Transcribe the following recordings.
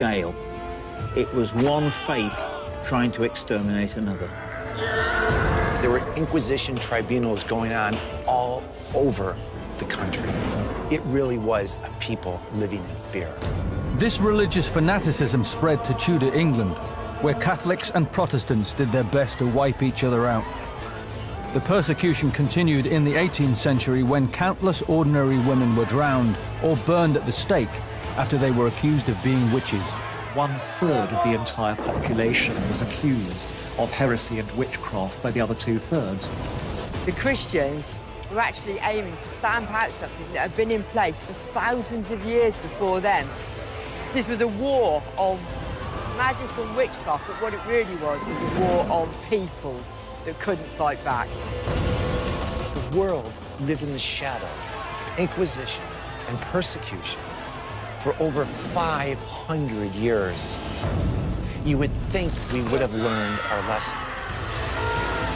scale. It was one faith trying to exterminate another. There were Inquisition tribunals going on all over the country. It really was a people living in fear. This religious fanaticism spread to Tudor England, where Catholics and Protestants did their best to wipe each other out. The persecution continued in the 18th century when countless ordinary women were drowned or burned at the stake after they were accused of being witches. 1/3 of the entire population was accused of heresy and witchcraft by the other 2/3. The Christians were actually aiming to stamp out something that had been in place for thousands of years before then. This was a war of magic and witchcraft, but what it really was a war of people that couldn't fight back. The world lived in the shadow, Inquisition and persecution for over 500 years. You would think we would have learned our lesson.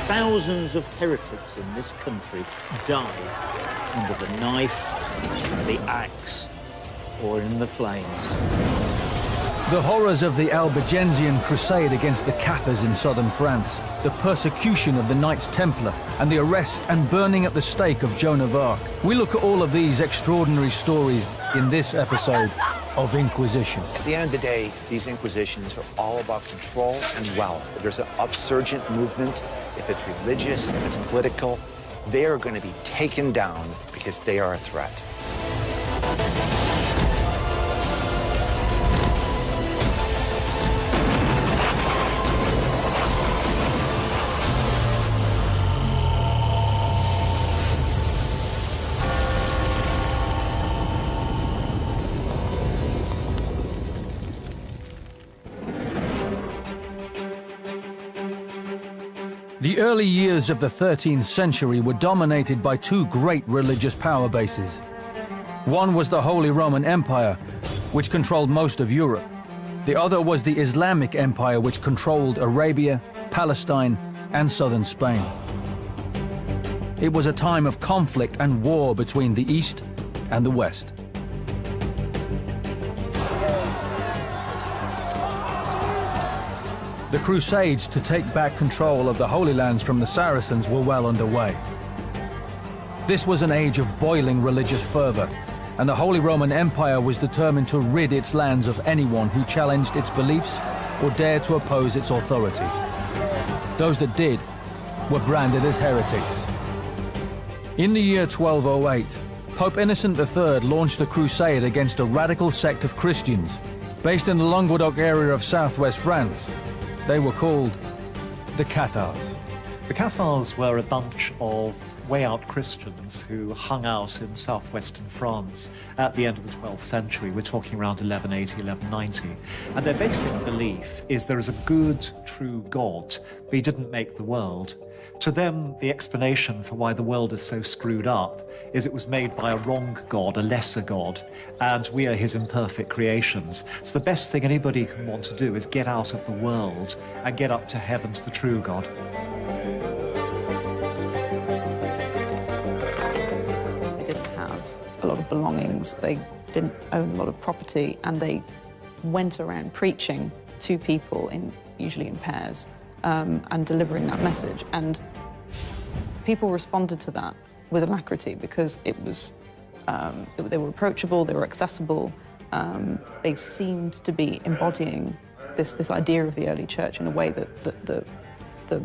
Thousands of heretics in this country died under the knife, the axe, or in the flames. The horrors of the Albigensian Crusade against the Cathars in southern France, the persecution of the Knights Templar, and the arrest and burning at the stake of Joan of Arc. We look at all of these extraordinary stories in this episode of Inquisition. At the end of the day, these Inquisitions are all about control and wealth. If there's an upsurgent movement, if it's religious, if it's political, they are going to be taken down because they are a threat. The early years of the 13th century were dominated by two great religious power bases. One was the Holy Roman Empire, which controlled most of Europe. The other was the Islamic Empire, which controlled Arabia, Palestine, and southern Spain. It was a time of conflict and war between the East and the West. The Crusades to take back control of the Holy Lands from the Saracens were well underway. This was an age of boiling religious fervor, and the Holy Roman Empire was determined to rid its lands of anyone who challenged its beliefs or dared to oppose its authority. Those that did were branded as heretics. In the year 1208, Pope Innocent III launched a crusade against a radical sect of Christians based in the Languedoc area of southwest France. They were called the Cathars. The Cathars were a bunch of way-out Christians who hung out in southwestern France at the end of the 12th century. We're talking around 1180, 1190. And their basic belief is there is a good, true God, but he didn't make the world. To them, the explanation for why the world is so screwed up is it was made by a wrong God, a lesser God, and we are his imperfect creations. So the best thing anybody can want to do is get out of the world and get up to heaven, to the true God. They didn't have a lot of belongings, they didn't own a lot of property, and they went around preaching to people, usually in pairs, and delivering that message. And people responded to that with alacrity because it was, they were approachable, they were accessible, they seemed to be embodying this idea of the early church in a way that the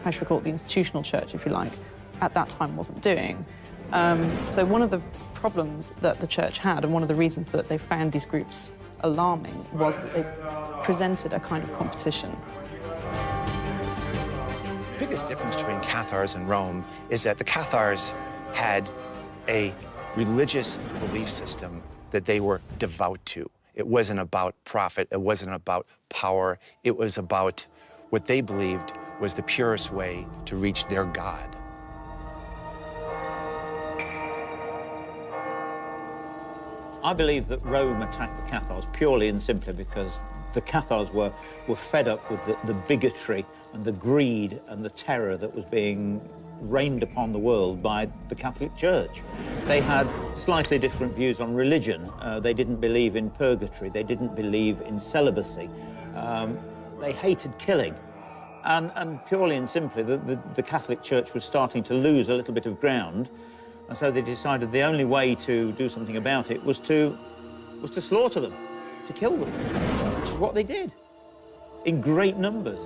how should we call it, the institutional church, if you like, at that time wasn't doing. So one of the problems that the church had, and one of the reasons that they found these groups alarming, was that they presented a kind of competition. The biggest difference between Cathars and Rome is that the Cathars had a religious belief system that they were devout to. It wasn't about profit, it wasn't about power, it was about what they believed was the purest way to reach their God. I believe that Rome attacked the Cathars purely and simply because the Cathars were fed up with the bigotry and the greed and the terror that was being rained upon the world by the Catholic Church. They had slightly different views on religion. They didn't believe in purgatory. They didn't believe in celibacy. They hated killing. And purely and simply, the Catholic Church was starting to lose a little bit of ground, and so they decided the only way to do something about it was to slaughter them, to kill them, which is what they did, in great numbers.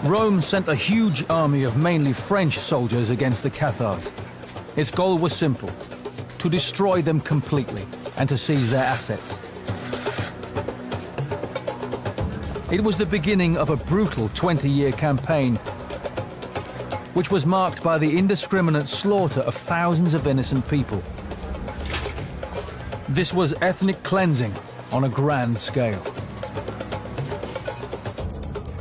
Rome sent a huge army of mainly French soldiers against the Cathars. Its goal was simple: to destroy them completely and to seize their assets. It was the beginning of a brutal 20-year campaign, which was marked by the indiscriminate slaughter of thousands of innocent people. This was ethnic cleansing on a grand scale.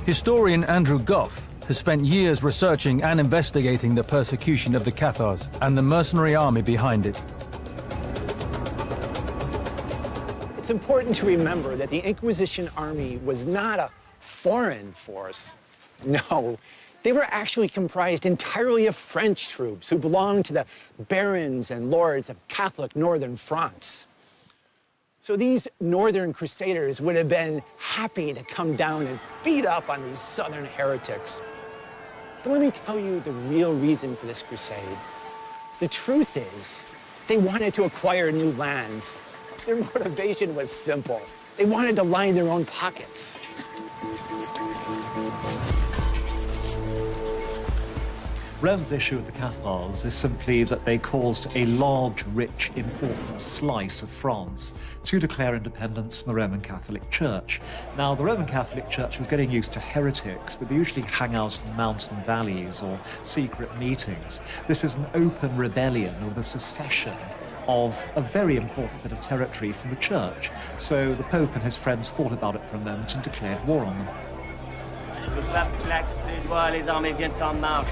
Historian Andrew Goff has spent years researching and investigating the persecution of the Cathars and the mercenary army behind it. It's important to remember that the Inquisition army was not a foreign force. No, they were actually comprised entirely of French troops who belonged to the barons and lords of Catholic northern France. So these northern crusaders would have been happy to come down and beat up on these southern heretics. But let me tell you the real reason for this crusade. The truth is, they wanted to acquire new lands. Their motivation was simple. They wanted to line their own pockets. Rome's issue with the Cathars is simply that they caused a large, rich, important slice of France to declare independence from the Roman Catholic Church. Now, the Roman Catholic Church was getting used to heretics, but they usually hang out in mountain valleys or secret meetings. This is an open rebellion or the secession of a very important bit of territory from the Church. So the Pope and his friends thought about it for a moment and declared war on them. Le pape claque ses doigts, les armées viennent en marche.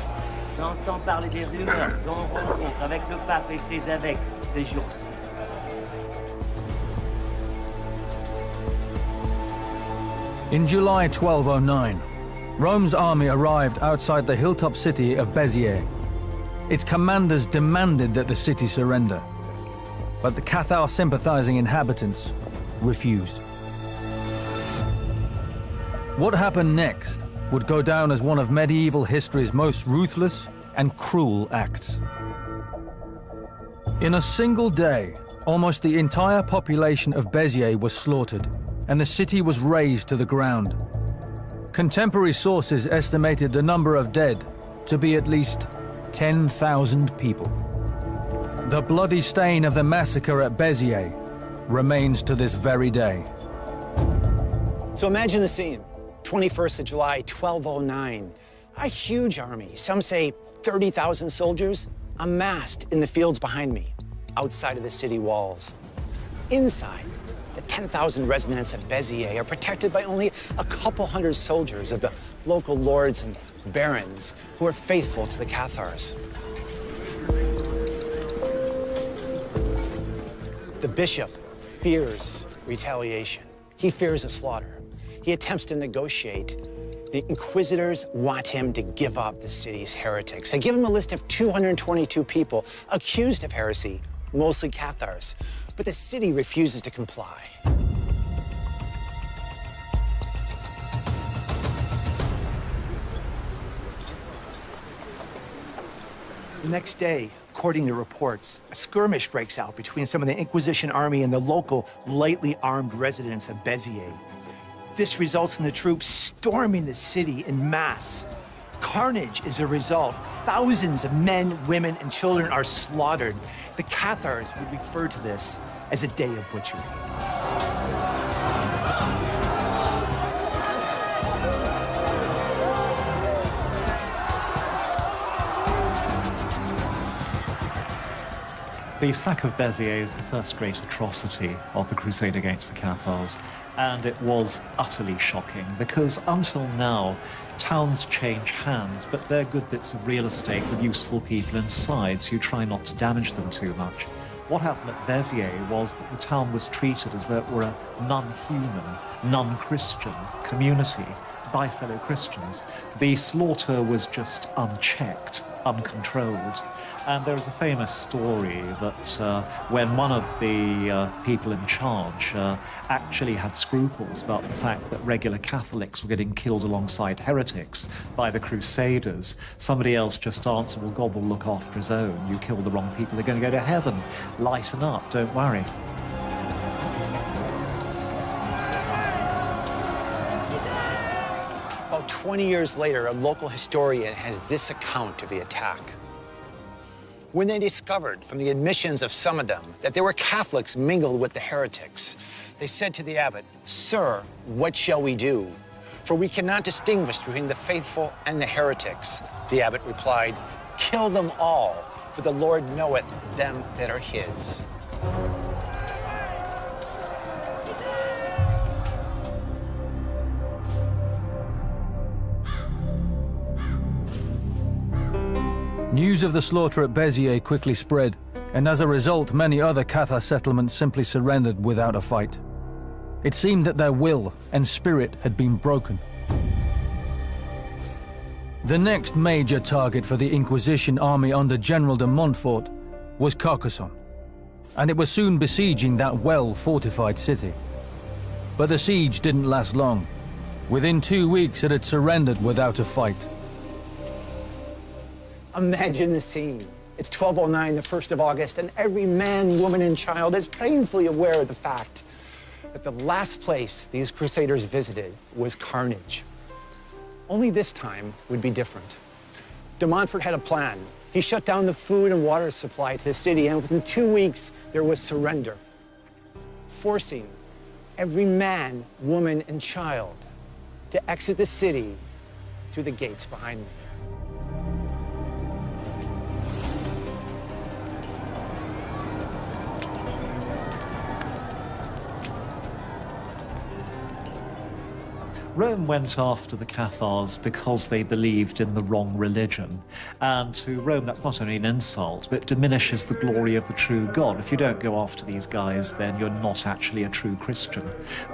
J'entends parler des rumeurs dont on rencontre avec le pape et ses évêques ces jours-ci. In July 1209, Rome's army arrived outside the hilltop city of Béziers. Its commanders demanded that the city surrender, but the Cathar-sympathizing inhabitants refused. What happened next would go down as one of medieval history's most ruthless and cruel acts. In a single day, almost the entire population of Béziers was slaughtered, and the city was razed to the ground. Contemporary sources estimated the number of dead to be at least 10,000 people. The bloody stain of the massacre at Béziers remains to this very day. So imagine the scene. 21st of July, 1209. A huge army, some say 30,000 soldiers, amassed in the fields behind me, outside of the city walls. Inside, the 10,000 residents of Béziers are protected by only a couple hundred soldiers of the local lords and barons who are faithful to the Cathars. The bishop fears retaliation. He fears a slaughter. He attempts to negotiate. The inquisitors want him to give up the city's heretics. They give him a list of 222 people accused of heresy, mostly Cathars, but the city refuses to comply. The next day, according to reports, a skirmish breaks out between some of the Inquisition army and the local lightly armed residents of Béziers. This results in the troops storming the city en masse. Carnage is a result. Thousands of men, women, and children are slaughtered. The Cathars would refer to this as a day of butchery. The sack of Béziers is the first great atrocity of the crusade against the Cathars, and it was utterly shocking because until now, towns change hands, but they're good bits of real estate with useful people inside, so you try not to damage them too much. What happened at Béziers was that the town was treated as though it were a non-human, non-Christian community by fellow Christians. The slaughter was just unchecked, uncontrolled. And there is a famous story that when one of the people in charge actually had scruples about the fact that regular Catholics were getting killed alongside heretics by the Crusaders, somebody else just answered, well, God will look after his own. You killed the wrong people, they're going to go to heaven. Lighten up, don't worry. About 20 years later, a local historian has this account of the attack. When they discovered from the admissions of some of them that there were Catholics mingled with the heretics, they said to the abbot, "Sir, what shall we do? For we cannot distinguish between the faithful and the heretics." The abbot replied, "Kill them all, for the Lord knoweth them that are his." News of the slaughter at Béziers quickly spread, and as a result, many other Cathar settlements simply surrendered without a fight. It seemed that their will and spirit had been broken. The next major target for the Inquisition army under General de Montfort was Carcassonne, and it was soon besieging that well-fortified city. But the siege didn't last long. Within 2 weeks, it had surrendered without a fight. Imagine the scene. It's 12:09, the 1st of August, and every man, woman, and child is painfully aware of the fact that the last place these Crusaders visited was Carnage. Only this time would be different. De Montfort had a plan. He shut down the food and water supply to the city, and within 2 weeks, there was surrender, forcing every man, woman, and child to exit the city through the gates behind me. Rome went after the Cathars because they believed in the wrong religion. And to Rome, that's not only an insult, but diminishes the glory of the true God. If you don't go after these guys, then you're not actually a true Christian.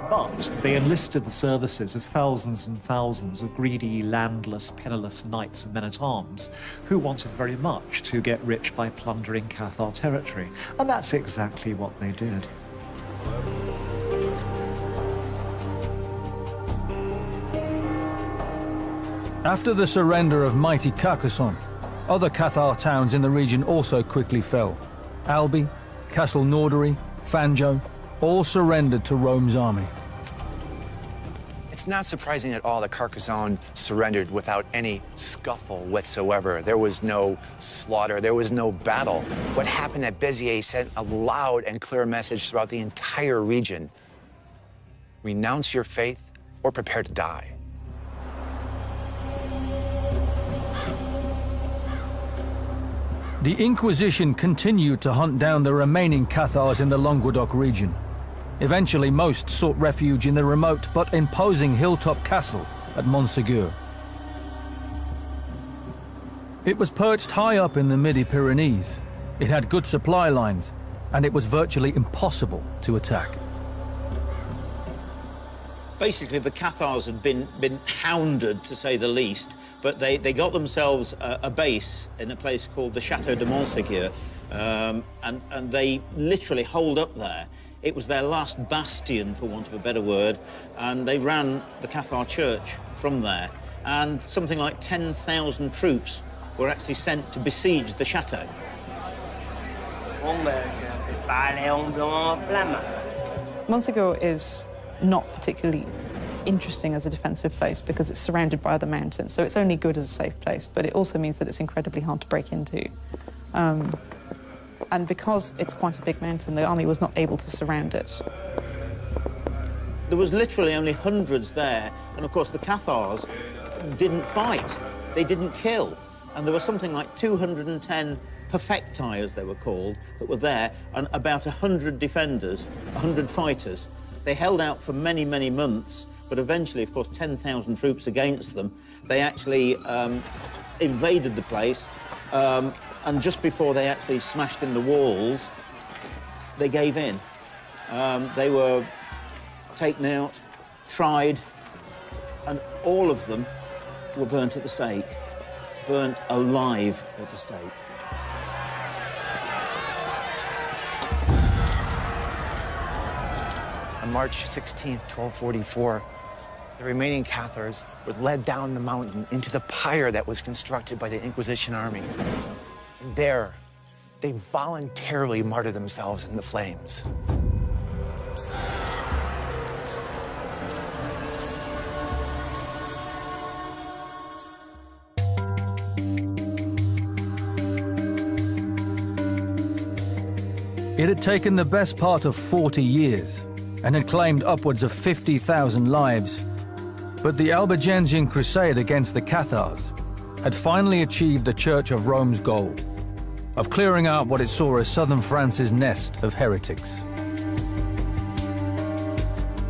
But they enlisted the services of thousands and thousands of greedy, landless, penniless knights and men-at-arms who wanted very much to get rich by plundering Cathar territory. And that's exactly what they did. After the surrender of mighty Carcassonne, other Cathar towns in the region also quickly fell. Albi, Castle Nordery, Fanjo, all surrendered to Rome's army. It's not surprising at all that Carcassonne surrendered without any scuffle whatsoever. There was no slaughter, there was no battle. What happened at Béziers sent a loud and clear message throughout the entire region. Renounce your faith or prepare to die. The Inquisition continued to hunt down the remaining Cathars in the Languedoc region. Eventually, most sought refuge in the remote but imposing hilltop castle at Montségur. It was perched high up in the Midi-Pyrenees. It had good supply lines, and it was virtually impossible to attack. Basically, the Cathars had been hounded, to say the least, but they got themselves a base in a place called the Château de Montségur, and they literally holed up there. It was their last bastion, for want of a better word, and they ran the Cathar church from there, and something like 10,000 troops were actually sent to besiege the chateau. Montségur is not particularly interesting as a defensive place because it's surrounded by other mountains, so it's only good as a safe place, but it also means that it's incredibly hard to break into. And because it's quite a big mountain, the army was not able to surround it. There was literally only hundreds there, and of course the Cathars didn't fight, they didn't kill, and there was something like 210 perfecti, as they were called, that were there, and about 100 defenders, 100 fighters. They held out for many, many months, but eventually, of course, 10,000 troops against them. They actually invaded the place, and just before they actually smashed in the walls, they gave in. They were taken out, tried, and all of them were burnt at the stake, burnt alive at the stake. On March 16th, 1244, the remaining Cathars were led down the mountain into the pyre that was constructed by the Inquisition army. And there, they voluntarily martyred themselves in the flames. It had taken the best part of 40 years and had claimed upwards of 50,000 lives. But the Albigensian crusade against the Cathars had finally achieved the Church of Rome's goal of clearing out what it saw as southern France's nest of heretics.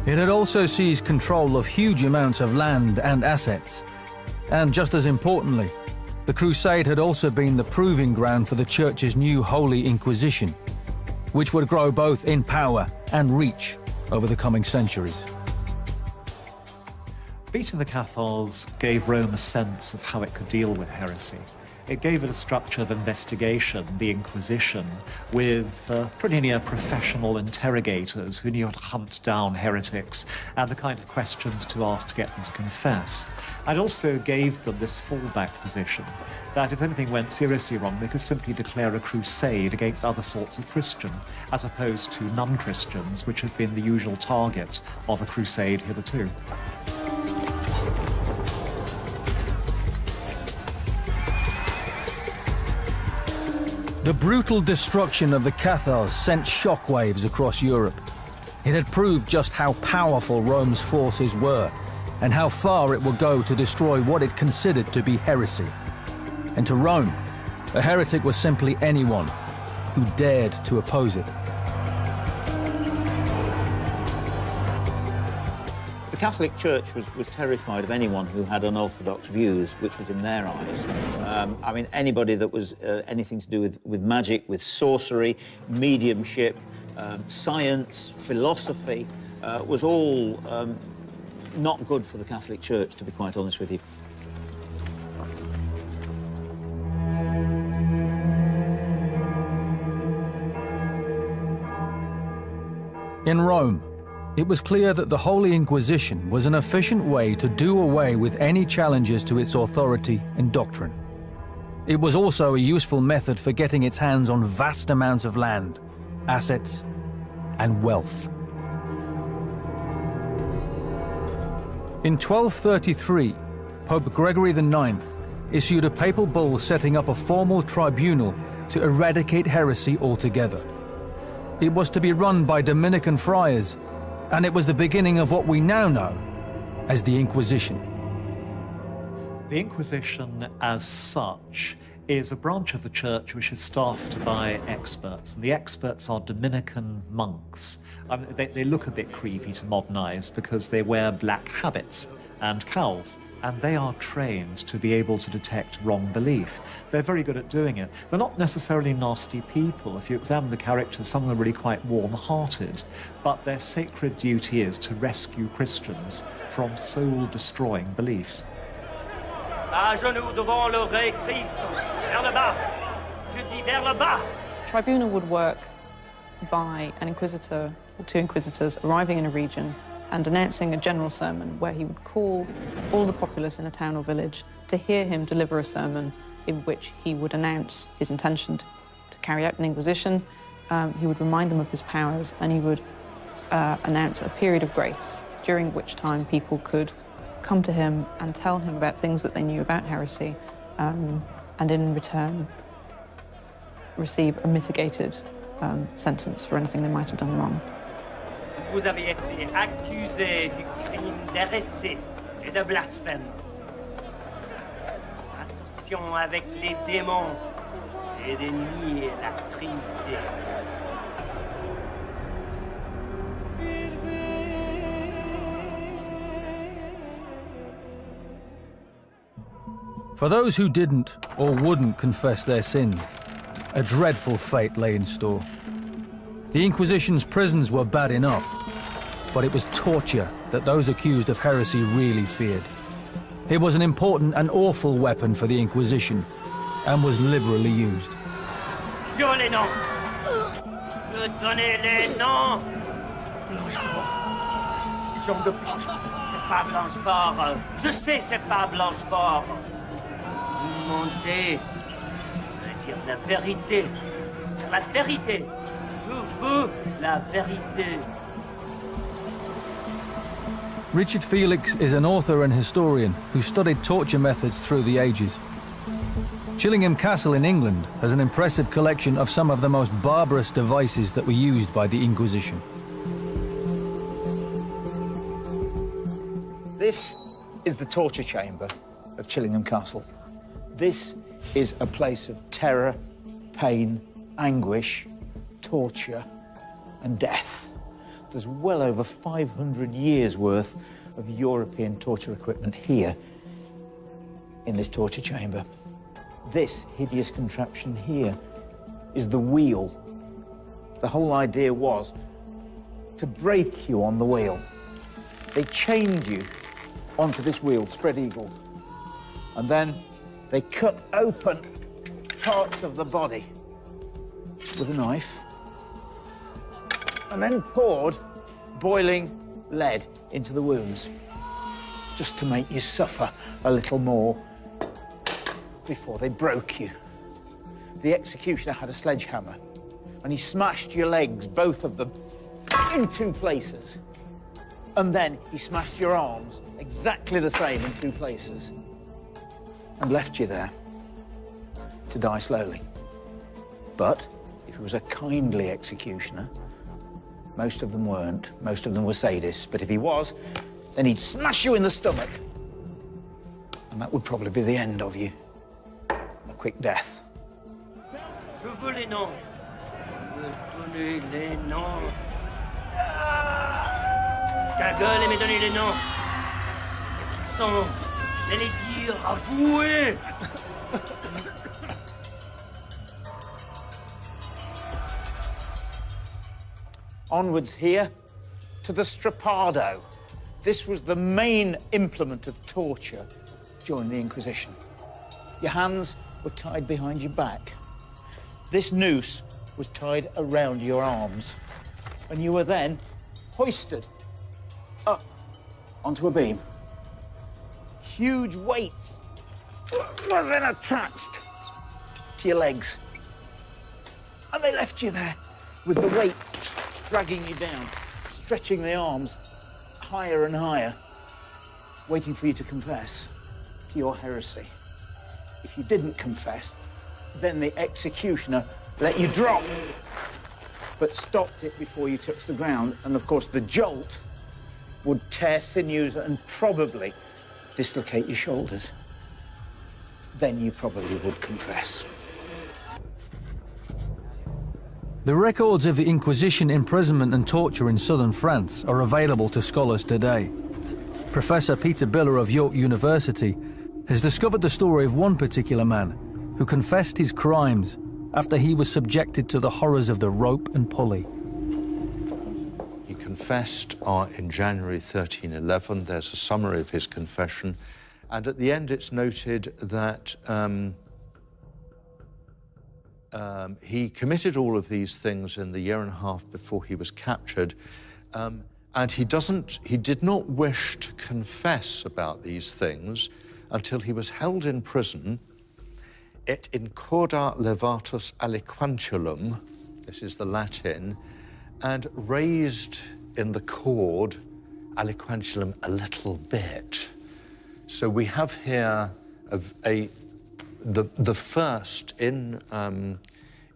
It had also seized control of huge amounts of land and assets. And just as importantly, the crusade had also been the proving ground for the Church's new Holy Inquisition, which would grow both in power and reach over the coming centuries. Beating the Cathars gave Rome a sense of how it could deal with heresy. It gave it a structure of investigation, the Inquisition, with pretty near professional interrogators who knew how to hunt down heretics and the kind of questions to ask to get them to confess. And also gave them this fallback position, that if anything went seriously wrong, they could simply declare a crusade against other sorts of Christian, as opposed to non-Christians, which had been the usual target of a crusade hitherto. The brutal destruction of the Cathars sent shockwaves across Europe. It had proved just how powerful Rome's forces were and how far it would go to destroy what it considered to be heresy. And to Rome, a heretic was simply anyone who dared to oppose it. The Catholic Church was terrified of anyone who had unorthodox views, which was in their eyes. I mean, anybody that was anything to do with magic, with sorcery, mediumship, science, philosophy, was all not good for the Catholic Church, to be quite honest with you. In Rome, it was clear that the Holy Inquisition was an efficient way to do away with any challenges to its authority and doctrine. It was also a useful method for getting its hands on vast amounts of land, assets, and wealth. In 1233, Pope Gregory IX issued a papal bull setting up a formal tribunal to eradicate heresy altogether. It was to be run by Dominican friars, and it was the beginning of what we now know as the Inquisition. The Inquisition, as such, is a branch of the church which is staffed by experts, and the experts are Dominican monks. They look a bit creepy to modernize because they wear black habits and cowls, and they are trained to be able to detect wrong belief. They're very good at doing it. They're not necessarily nasty people. If you examine the characters, some of them are really quite warm-hearted, but their sacred duty is to rescue Christians from soul-destroying beliefs. À genoux devant le Rey Christ, vers le bas. Je dis vers le bas. Tribunal would work by an inquisitor or two inquisitors arriving in a region and announcing a general sermon where he would call all the populace in a town or village to hear him deliver a sermon in which he would announce his intention to carry out an inquisition. He would remind them of his powers, and he would announce a period of grace, during which time people could come to him and tell him about things that they knew about heresy, and in return receive a mitigated sentence for anything they might have done wrong. Vous avez été accusé du crime d'hérésie et de blasphème. Association avec les démons et de nier la Trinité. For those who didn't or wouldn't confess their sins, a dreadful fate lay in store. The Inquisition's prisons were bad enough, but it was torture that those accused of heresy really feared. It was an important and awful weapon for the Inquisition, and was liberally used. Sur les noms. Je donnais les noms. C'est pas Blanchefort. Je sais, c'est pas Blanchefort. Vous mentez. Je veux dire la vérité. La vérité. Je veux la vérité. Richard Felix is an author and historian who studied torture methods through the ages. Chillingham Castle in England has an impressive collection of some of the most barbarous devices that were used by the Inquisition. This is the torture chamber of Chillingham Castle. This is a place of terror, pain, anguish, torture, and death. There's well over 500 years' worth of European torture equipment here in this torture chamber. This hideous contraption here is the wheel. The whole idea was to break you on the wheel. They chained you onto this wheel, spread eagle, and then they cut open parts of the body with a knife, and then poured boiling lead into the wounds, just to make you suffer a little more before they broke you. The executioner had a sledgehammer, and he smashed your legs, both of them, in 2 places. And then he smashed your arms, exactly the same, in 2 places, and left you there to die slowly. But if he was a kindly executioner, most of them weren't. Most of them were sadists. But if he was, then he'd smash you in the stomach. And that would probably be the end of you. A quick death. Je veux les noms. Me donner les noms. Ta gueule et me donner les noms. Qu'ils sont. Et les dire, avouez. Onwards here to the strappado. This was the main implement of torture during the Inquisition. Your hands were tied behind your back. This noose was tied around your arms, and you were then hoisted up onto a beam. Huge weights were then attached to your legs, and they left you there with the weight dragging you down, stretching the arms higher and higher, waiting for you to confess to your heresy. If you didn't confess, then the executioner let you drop, but stopped it before you touched the ground. And of course, the jolt would tear sinews and probably dislocate your shoulders. Then you probably would confess. The records of the Inquisition imprisonment and torture in southern France are available to scholars today. Professor Peter Biller of York University has discovered the story of one particular man who confessed his crimes after he was subjected to the horrors of the rope and pulley. He confessed in January 1311. There's a summary of his confession, and at the end it's noted that he committed all of these things in the year and a half before he was captured, and he did not wish to confess about these things until he was held in prison et in corda levatus aliquantulum, this is the Latin, and raised in the cord aliquantulum a little bit. So we have here the first in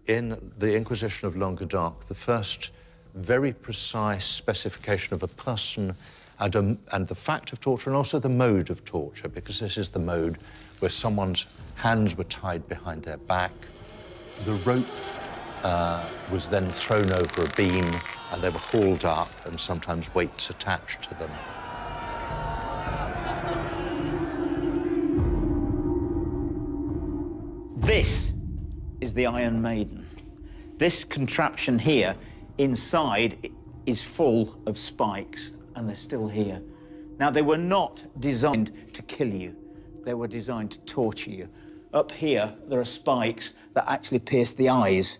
the Inquisition of Languedoc, the first very precise specification of a person and the fact of torture, and also the mode of torture, because this is the mode where someone's hands were tied behind their back. The rope was then thrown over a beam, and they were hauled up, and sometimes weights attached to them. This is the Iron Maiden. This contraption here inside is full of spikes, and they're still here. Now, they were not designed to kill you. They were designed to torture you. Up here, there are spikes that actually pierce the eyes.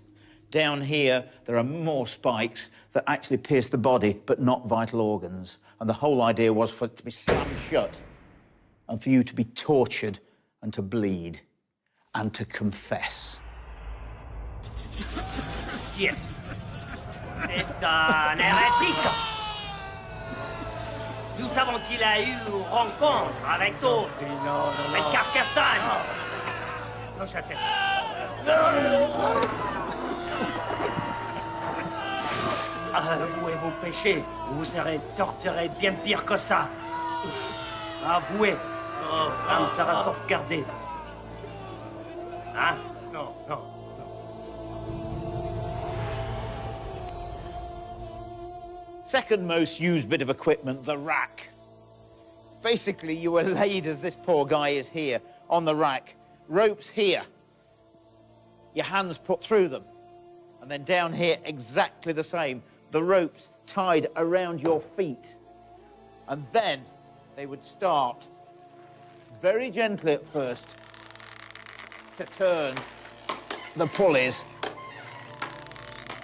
Down here, there are more spikes that actually pierce the body, but not vital organs. And the whole idea was for it to be slammed shut and for you to be tortured and to bleed and to confess. Yes. C'est un hérétique. Nous savons qu'il a eu rencontre avec d'autres. Avec Carcassonne. Non, sa tête. Avouez vos péchés, vous serez torturé bien pire que ça. Avouez. L'âme sera sauvegardée. Hein? Non, non. Second most used bit of equipment, the rack. Basically, you were laid as this poor guy is here, on the rack. Ropes here. Your hands put through them. And then down here, exactly the same. The ropes tied around your feet. And then they would start, very gently at first, to turn the pulleys.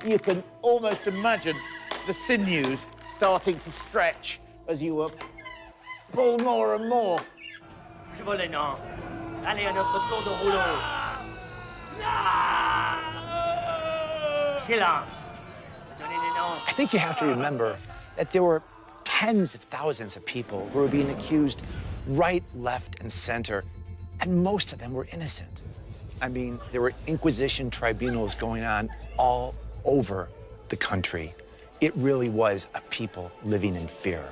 You can almost imagine the sinews starting to stretch as you were pulled more and more. Je veux les noms. Allez à notre tour de rouleau. Silence. Donnez les noms. I think you have to remember that there were tens of thousands of people who were being accused right, left, and center, and most of them were innocent. I mean, there were Inquisition tribunals going on all over the country. It really was a people living in fear.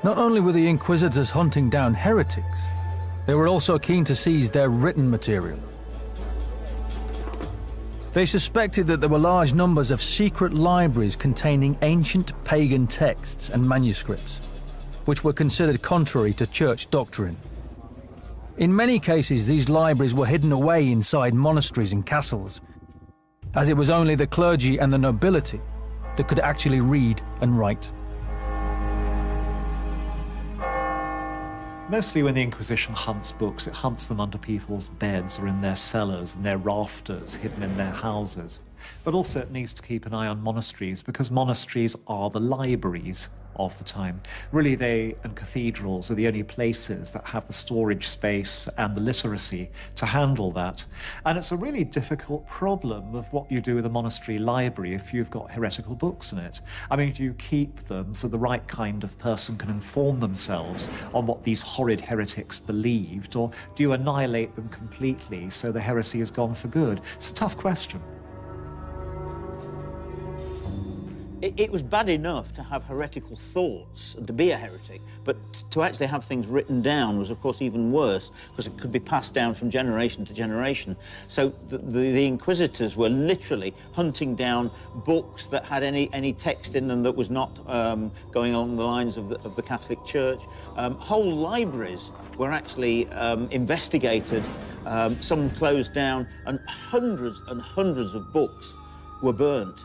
Not only were the inquisitors hunting down heretics, they were also keen to seize their written material. They suspected that there were large numbers of secret libraries containing ancient pagan texts and manuscripts, which were considered contrary to church doctrine. In many cases, these libraries were hidden away inside monasteries and castles, as it was only the clergy and the nobility that could actually read and write. Mostly when the Inquisition hunts books, it hunts them under people's beds or in their cellars and their rafters, hidden in their houses. But also it needs to keep an eye on monasteries, because monasteries are the libraries of the time. Really, they and cathedrals are the only places that have the storage space and the literacy to handle that. And it's a really difficult problem of what you do with a monastery library if you've got heretical books in it. I mean, do you keep them so the right kind of person can inform themselves on what these horrid heretics believed, or do you annihilate them completely so the heresy is gone for good? It's a tough question. It was bad enough to have heretical thoughts and to be a heretic, but to actually have things written down was, of course, even worse, because it could be passed down from generation to generation. So the inquisitors were literally hunting down books that had any text in them that was not going along the lines of the Catholic Church. Whole libraries were actually investigated, some closed down, and hundreds of books were burnt.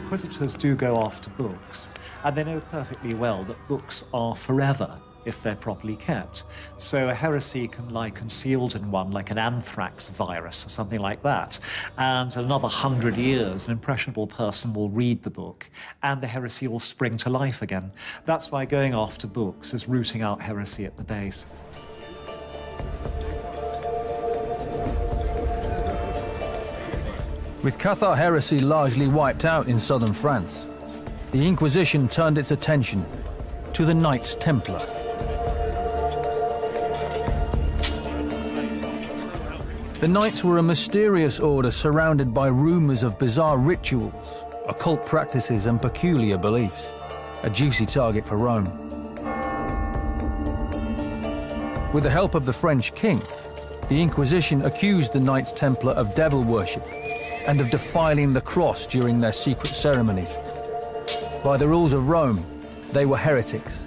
Inquisitors do go after books, and they know perfectly well that books are forever if they're properly kept. So a heresy can lie concealed in one, like an anthrax virus or something like that, and in another 100 years, an impressionable person will read the book, and the heresy will spring to life again. That's why going after books is rooting out heresy at the base. With Cathar heresy largely wiped out in southern France, the Inquisition turned its attention to the Knights Templar. The Knights were a mysterious order surrounded by rumors of bizarre rituals, occult practices and peculiar beliefs, a juicy target for Rome. With the help of the French king, the Inquisition accused the Knights Templar of devil worship and of defiling the cross during their secret ceremonies. By the rules of Rome, they were heretics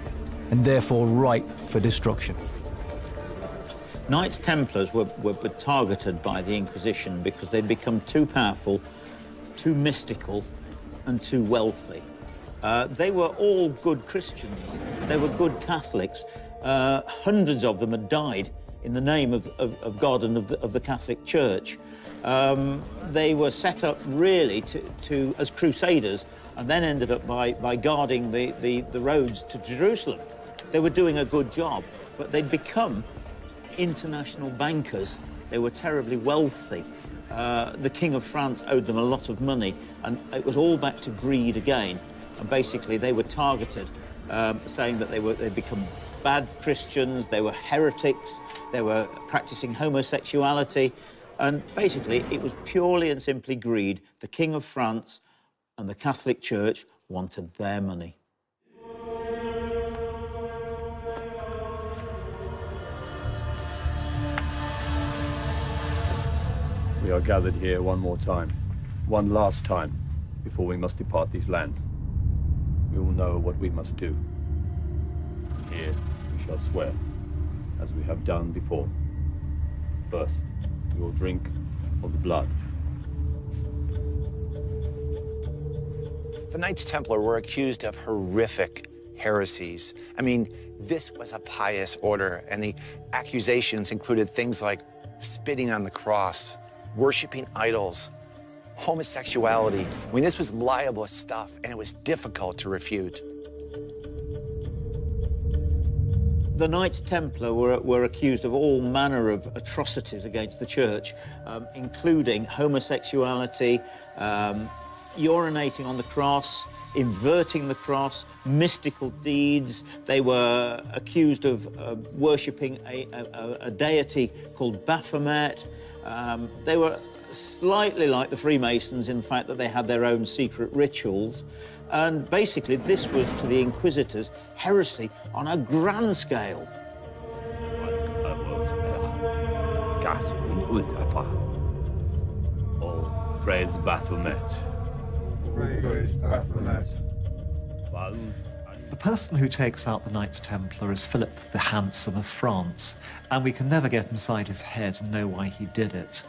and therefore ripe for destruction. Knights Templars were targeted by the Inquisition because they'd become too powerful, too mystical, and too wealthy. They were all good Christians. They were good Catholics. Hundreds of them had died in the name of God and of the Catholic Church. They were set up really as crusaders, and then ended up by guarding the roads to Jerusalem. They were doing a good job, but they'd become international bankers. They were terribly wealthy. The King of France owed them a lot of money, and it was all back to greed again. And basically, they were targeted, saying that they'd become bad Christians, they were heretics, they were practicing homosexuality, and basically, it was purely and simply greed. The King of France and the Catholic Church wanted their money. We are gathered here one more time, one last time, before we must depart these lands. We will know what we must do. Here we shall swear, as we have done before. First, we will drink of the blood. The Knights Templar were accused of horrific heresies. I mean, this was a pious order, and the accusations included things like spitting on the cross, worshiping idols, homosexuality. I mean, this was libelous stuff, and it was difficult to refute. The Knights Templar were accused of all manner of atrocities against the church, including homosexuality, urinating on the cross, inverting the cross, mystical deeds. They were accused of worshipping a deity called Baphomet. They were slightly like the Freemasons in the fact that they had their own secret rituals. And basically, this was, to the Inquisitors, heresy on a grand scale. Oh, praise Baphomet. Praise Baphomet. The person who takes out the Knights Templar is Philip the Handsome of France, and we can never get inside his head and know why he did it.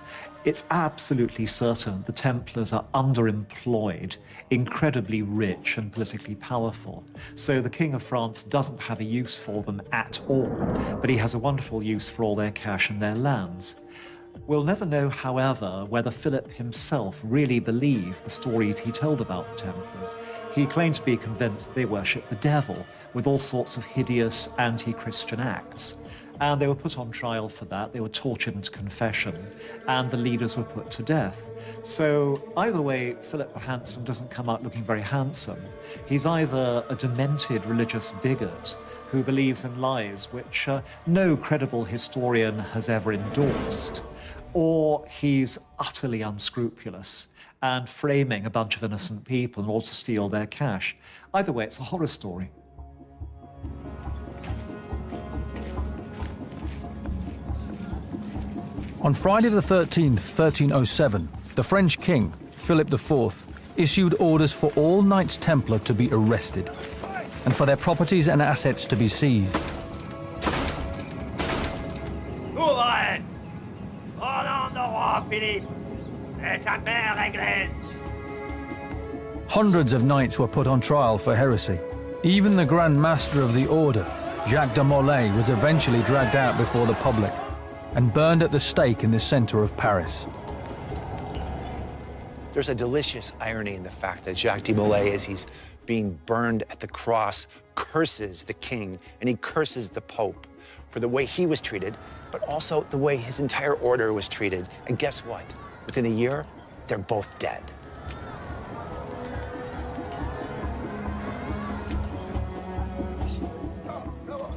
It's absolutely certain the Templars are underemployed, incredibly rich and politically powerful. So the King of France doesn't have a use for them at all, but he has a wonderful use for all their cash and their lands. We'll never know, however, whether Philip himself really believed the stories he told about the Templars. He claimed to be convinced they worshipped the devil with all sorts of hideous anti-Christian acts. And they were put on trial for that. They were tortured into confession, and the leaders were put to death. So either way, Philip the Handsome doesn't come out looking very handsome. He's either a demented religious bigot who believes in lies which no credible historian has ever endorsed, or he's utterly unscrupulous and framing a bunch of innocent people in order to steal their cash. Either way, it's a horror story. On Friday the 13th, 1307, the French king, Philip IV, issued orders for all Knights Templar to be arrested and for their properties and assets to be seized. Souverain! Au nom du roi Philippe et sa mère anglaise! Hundreds of knights were put on trial for heresy. Even the Grand Master of the Order, Jacques de Molay, was eventually dragged out before the public and burned at the stake in the center of Paris. There's a delicious irony in the fact that Jacques de Molay, as he's being burned at the cross, curses the king and he curses the Pope for the way he was treated, but also the way his entire order was treated. And guess what? Within a year, they're both dead.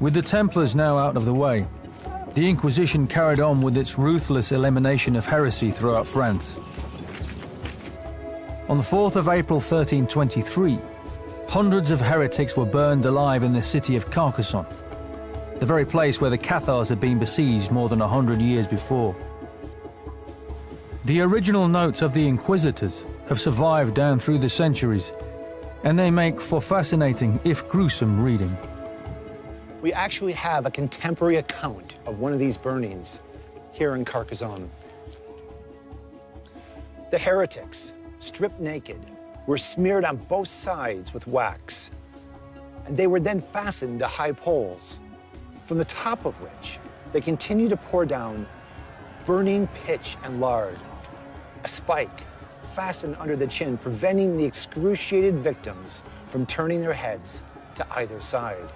With the Templars now out of the way, the Inquisition carried on with its ruthless elimination of heresy throughout France. On the 4th of April 1323, hundreds of heretics were burned alive in the city of Carcassonne, the very place where the Cathars had been besieged more than 100 years before. The original notes of the Inquisitors have survived down through the centuries, and they make for fascinating, if gruesome, reading. We actually have a contemporary account of one of these burnings here in Carcassonne. The heretics, stripped naked, were smeared on both sides with wax, and they were then fastened to high poles, from the top of which they continued to pour down burning pitch and lard, a spike fastened under the chin, preventing the excruciated victims from turning their heads to either side,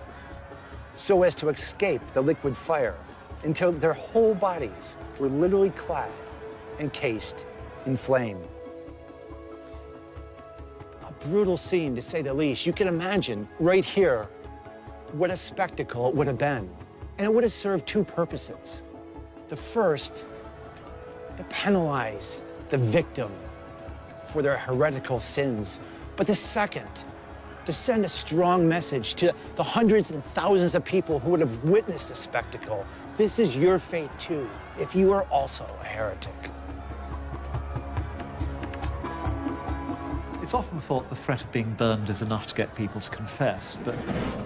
so as to escape the liquid fire until their whole bodies were literally clad, encased in flame. A brutal scene, to say the least. You can imagine right here what a spectacle it would have been. And it would have served two purposes. The first, to penalize the victim for their heretical sins. But the second, to send a strong message to the hundreds and thousands of people who would have witnessed the spectacle. This is your fate too, if you are also a heretic. It's often thought the threat of being burned is enough to get people to confess, but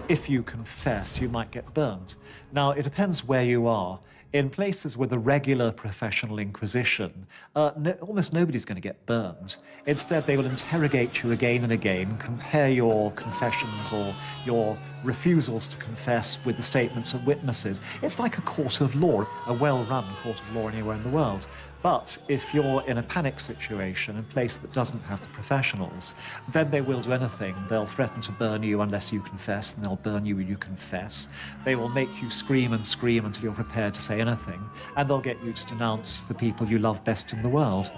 if you confess, you might get burned. Now, it depends where you are. In places with a regular professional inquisition, almost nobody's going to get burned. Instead, they will interrogate you again and again, compare your confessions or your refusals to confess with the statements of witnesses. It's like a court of law, a well-run court of law anywhere in the world. But if you're in a panic situation, in a place that doesn't have the professionals, then they will do anything. They'll threaten to burn you unless you confess, and they'll burn you when you confess. They will make you scream and scream until you're prepared to say anything, and they'll get you to denounce the people you love best in the world.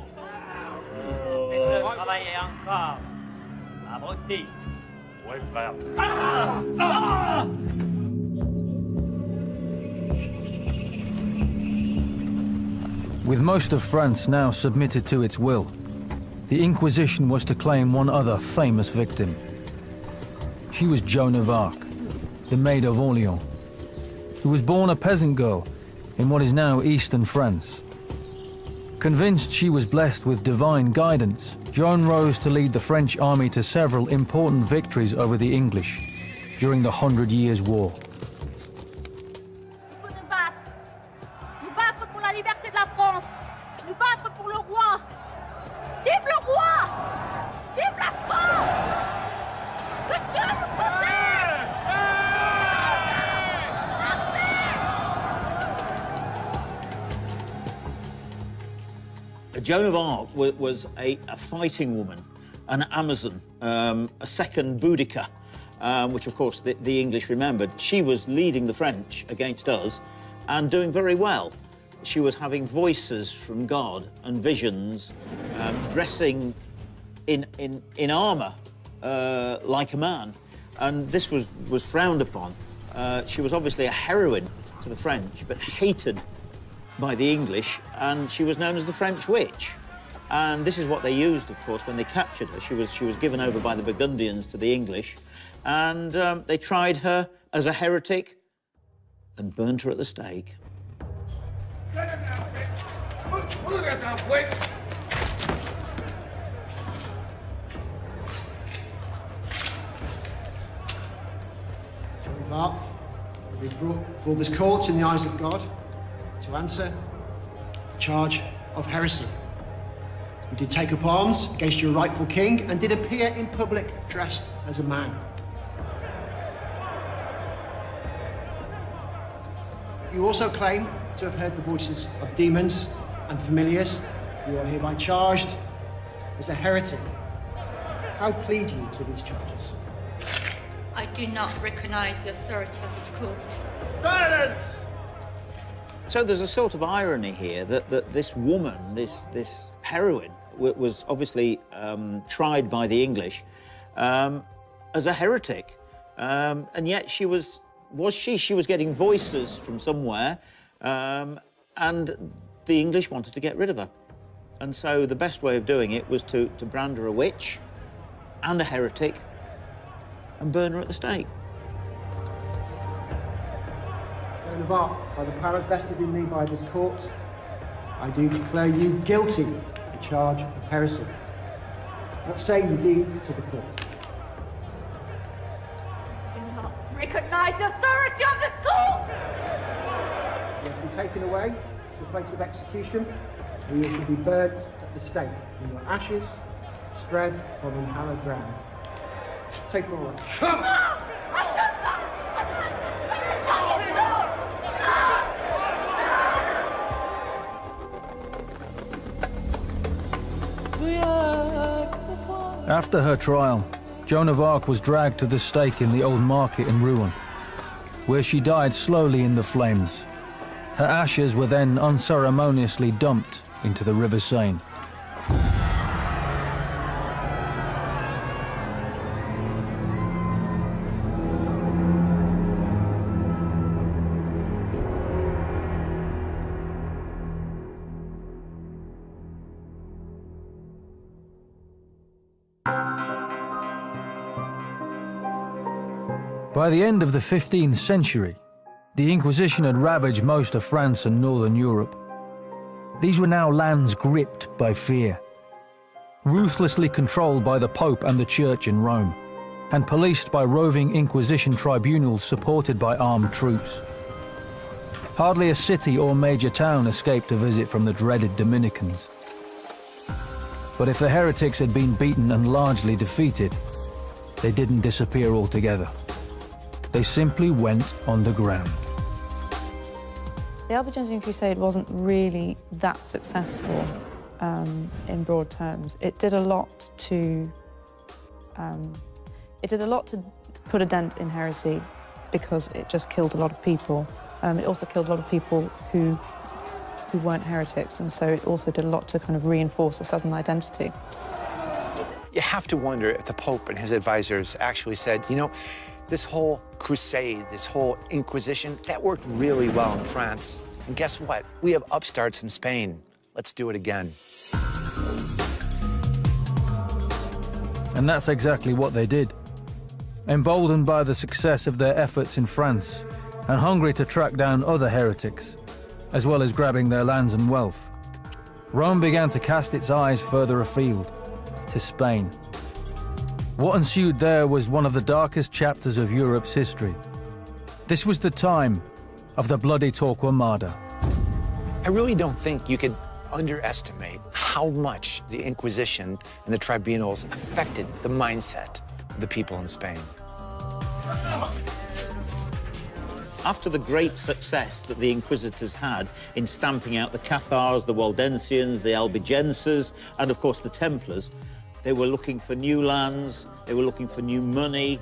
With most of France now submitted to its will, the Inquisition was to claim one other famous victim. She was Joan of Arc, the Maid of Orleans, who was born a peasant girl in what is now eastern France. Convinced she was blessed with divine guidance, Joan rose to lead the French army to several important victories over the English during the 100 Years' War. Joan of Arc was a fighting woman, an Amazon, a second Boudica, which of course the English remembered. She was leading the French against us and doing very well. She was having voices from God and visions, dressing in armor like a man, and this was frowned upon. She was obviously a heroine to the French, but hated by the English, and she was known as the French witch. And this is what they used, of course, when they captured her. She was given over by the Burgundians to the English, and they tried her as a heretic and burned her at the stake. Joan of Arc will be brought before this court in the eyes of God to answer the charge of heresy. You did take up arms against your rightful king and did appear in public dressed as a man. You also claim to have heard the voices of demons and familiars. You are hereby charged as a heretic. How plead you to these charges? I do not recognize the authority of this court. Silence! So there's a sort of irony here that this woman, this heroine, was obviously tried by the English as a heretic, and yet she was getting voices from somewhere, and the English wanted to get rid of her. And so the best way of doing it was to brand her a witch and a heretic and burn her at the stake. Joan of Arc, by the powers vested in me by this court, I do declare you guilty of the charge of heresy. What say you indeed to the court? I do not recognize the authority of this taken away to a place of execution, where you should be burnt at the stake, and your ashes spread on unhallowed ground. Take them away. After her trial, Joan of Arc was dragged to the stake in the old market in Rouen, where she died slowly in the flames. Her ashes were then unceremoniously dumped into the River Seine. By the end of the 15th century, the Inquisition had ravaged most of France and northern Europe. These were now lands gripped by fear, ruthlessly controlled by the Pope and the Church in Rome, and policed by roving Inquisition tribunals supported by armed troops. Hardly a city or major town escaped a visit from the dreaded Dominicans. But if the heretics had been beaten and largely defeated, they didn't disappear altogether. They simply went underground. The Albigensian Crusade wasn't really that successful in broad terms. It did a lot to put a dent in heresy because it just killed a lot of people. It also killed a lot of people who weren't heretics, and so it also did a lot to kind of reinforce a Southern identity. You have to wonder if the Pope and his advisors actually said, you know, this whole crusade, this whole Inquisition, that worked really well in France. And guess what? We have upstarts in Spain. Let's do it again. And that's exactly what they did. Emboldened by the success of their efforts in France and hungry to track down other heretics, as well as grabbing their lands and wealth, Rome began to cast its eyes further afield, to Spain. What ensued there was one of the darkest chapters of Europe's history. This was the time of the bloody Torquemada. I really don't think you could underestimate how much the Inquisition and the tribunals affected the mindset of the people in Spain. After the great success that the Inquisitors had in stamping out the Cathars, the Waldensians, the Albigenses, and of course the Templars, they were looking for new lands, they were looking for new money,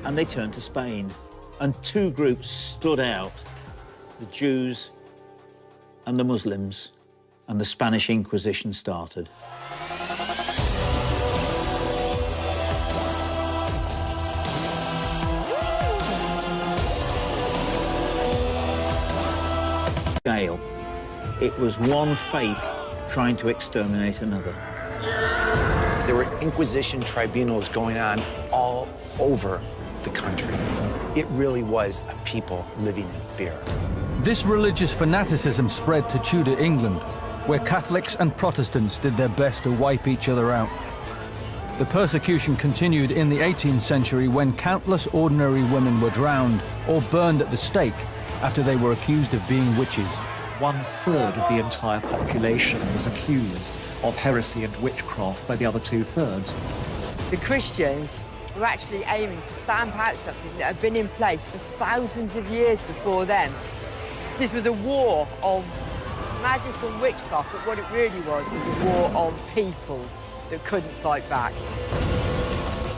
and they turned to Spain. And two groups stood out, the Jews and the Muslims, and the Spanish Inquisition started. It was one faith trying to exterminate another. There were Inquisition tribunals going on all over the country. It really was a people living in fear. This religious fanaticism spread to Tudor England, where Catholics and Protestants did their best to wipe each other out. The persecution continued in the 18th century when countless ordinary women were drowned or burned at the stake after they were accused of being witches. 1/3 of the entire population was accused of heresy and witchcraft by the other 2/3. The Christians were actually aiming to stamp out something that had been in place for thousands of years before them. This was a war of magic and witchcraft, but what it really was a war of people that couldn't fight back.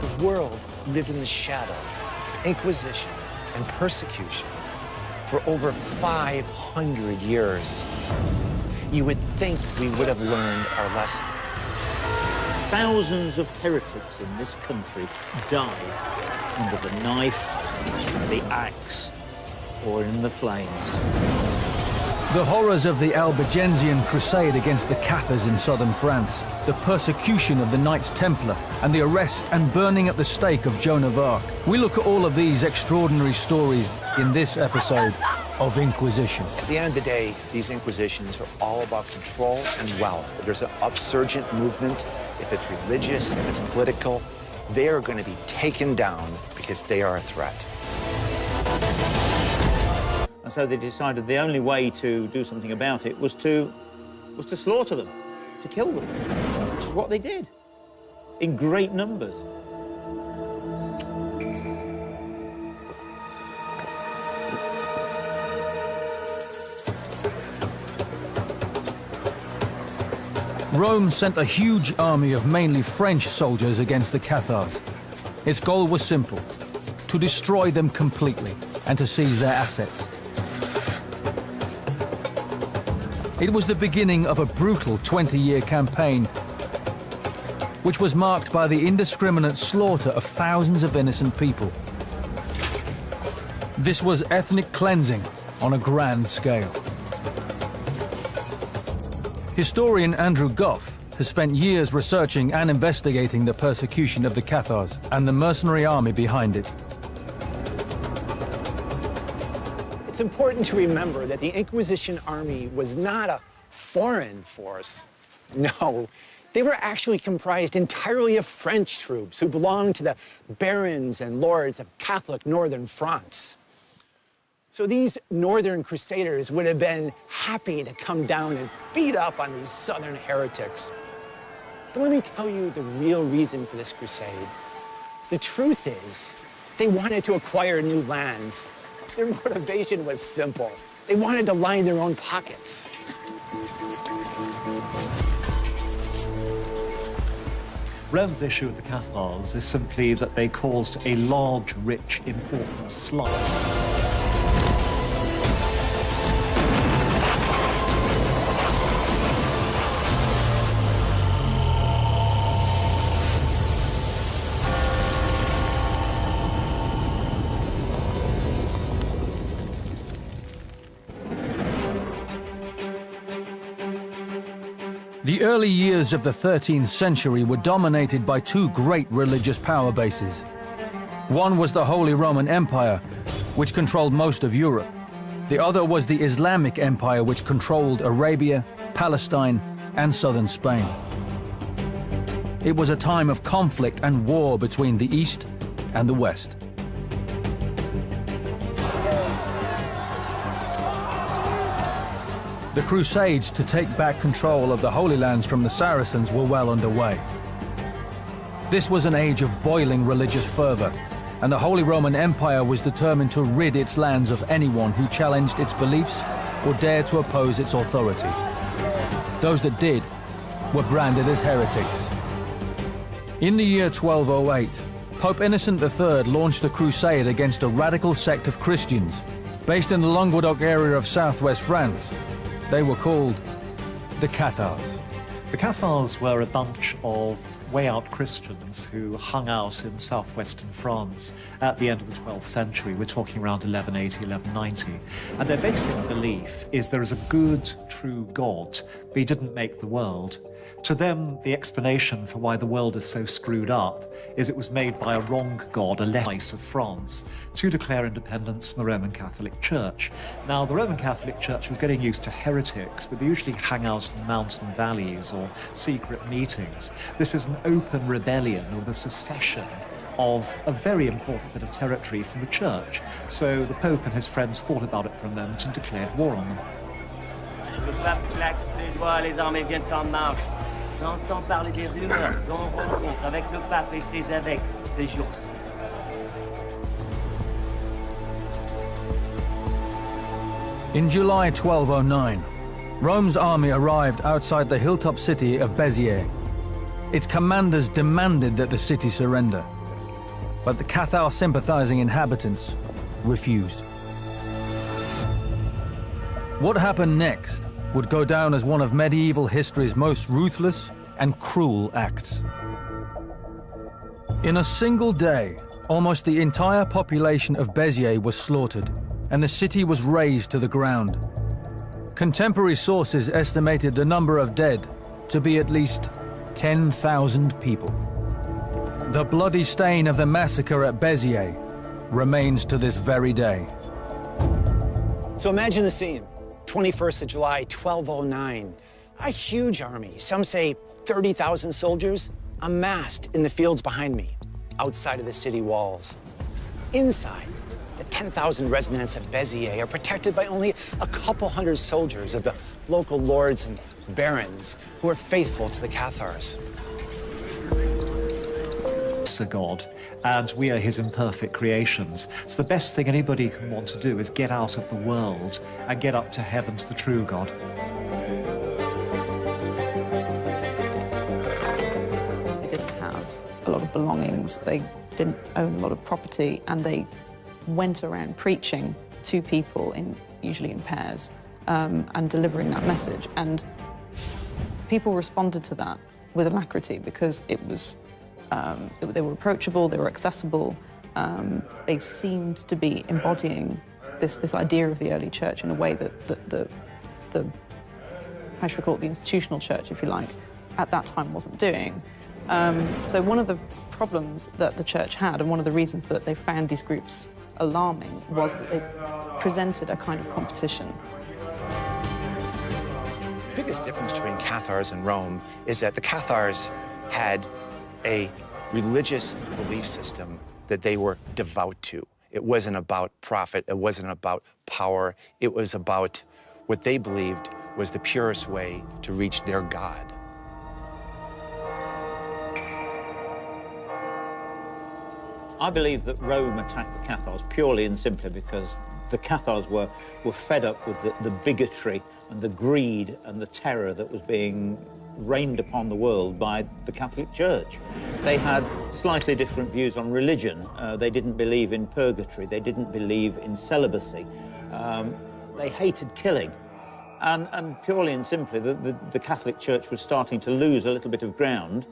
The world lived in the shadow of Inquisition and persecution for over 500 years. You would think we would have learned our lesson. Thousands of heretics in this country died under the knife, the axe, or in the flames. The horrors of the Albigensian Crusade against the Cathars in southern France, the persecution of the Knights Templar, and the arrest and burning at the stake of Joan of Arc. We look at all of these extraordinary stories in this episode of Inquisition. At the end of the day, these Inquisitions are all about control and wealth. If there's an upsurgent movement, if it's religious, if it's political, they are going to be taken down because they are a threat. And so they decided the only way to do something about it was to slaughter them, to kill them, which is what they did, in great numbers. Rome sent a huge army of mainly French soldiers against the Cathars. Its goal was simple: to destroy them completely and to seize their assets. It was the beginning of a brutal 20-year campaign, which was marked by the indiscriminate slaughter of thousands of innocent people. This was ethnic cleansing on a grand scale. Historian Andrew Goff has spent years researching and investigating the persecution of the Cathars and the mercenary army behind it. It's important to remember that the Inquisition army was not a foreign force. No, they were actually comprised entirely of French troops who belonged to the barons and lords of Catholic northern France. So these northern crusaders would have been happy to come down and beat up on these southern heretics. But let me tell you the real reason for this crusade. The truth is, they wanted to acquire new lands. Their motivation was simple. They wanted to line their own pockets. Rome's issue with the Cathars is simply that they caused a large, rich, important slum. The early years of the 13th century were dominated by two great religious power bases. One was the Holy Roman Empire, which controlled most of Europe. The other was the Islamic Empire, which controlled Arabia, Palestine, and southern Spain. It was a time of conflict and war between the East and the West. The Crusades to take back control of the Holy Lands from the Saracens were well underway. This was an age of boiling religious fervor, and the Holy Roman Empire was determined to rid its lands of anyone who challenged its beliefs or dared to oppose its authority. Those that did were branded as heretics. In the year 1208, Pope Innocent III launched a crusade against a radical sect of Christians based in the Languedoc area of southwest France. They were called the Cathars. The Cathars were a bunch of way-out Christians who hung out in southwestern France at the end of the 12th century. We're talking around 1180, 1190. And their basic belief is there is a good, true God, but he didn't make the world. To them, the explanation for why the world is so screwed up is it was made by a wrong god, a less of France, to declare independence from the Roman Catholic Church. Now, the Roman Catholic Church was getting used to heretics, but they usually hang out in mountain valleys or secret meetings. This is an open rebellion or the secession of a very important bit of territory from the Church. So the Pope and his friends thought about it for a moment and declared war on them. Le pape claque ses doigts, les armées viennent en marche. J'entends parler des rumeurs qu'on rencontre avec le pape et ses évêques ces jours-ci. In July 1209, Rome's army arrived outside the hilltop city of Béziers. Its commanders demanded that the city surrender, but the Cathar-sympathizing inhabitants refused. What happened next would go down as one of medieval history's most ruthless and cruel acts. In a single day, almost the entire population of Béziers was slaughtered, and the city was razed to the ground. Contemporary sources estimated the number of dead to be at least 10,000 people. The bloody stain of the massacre at Béziers remains to this very day. So imagine the scene. 21st of July, 1209. A huge army, some say 30,000 soldiers, amassed in the fields behind me, outside of the city walls. Inside, the 10,000 residents of Béziers are protected by only a couple hundred soldiers of the local lords and barons who are faithful to the Cathars. A God, and we are his imperfect creations. So the best thing anybody can want to do is get out of the world and get up to heaven to the true God. They didn't have a lot of belongings, they didn't own a lot of property, and they went around preaching to people, usually in pairs, and delivering that message. And people responded to that with alacrity because it was they were approachable, they were accessible, they seemed to be embodying this idea of the early church in a way that the how should we call it, the institutional church, if you like, at that time wasn't doing. So one of the problems that the church had, and one of the reasons that they found these groups alarming, was that they presented a kind of competition. The biggest difference between Cathars and Rome is that the Cathars had a religious belief system that they were devout to. It wasn't about profit, it wasn't about power, it was about what they believed was the purest way to reach their God. I believe that Rome attacked the Cathars purely and simply because the Cathars were fed up with the bigotry and the greed and the terror that was being rained upon the world by the Catholic Church. They had slightly different views on religion. They didn't believe in purgatory. They didn't believe in celibacy. They hated killing. And purely and simply, the Catholic Church was starting to lose a little bit of ground.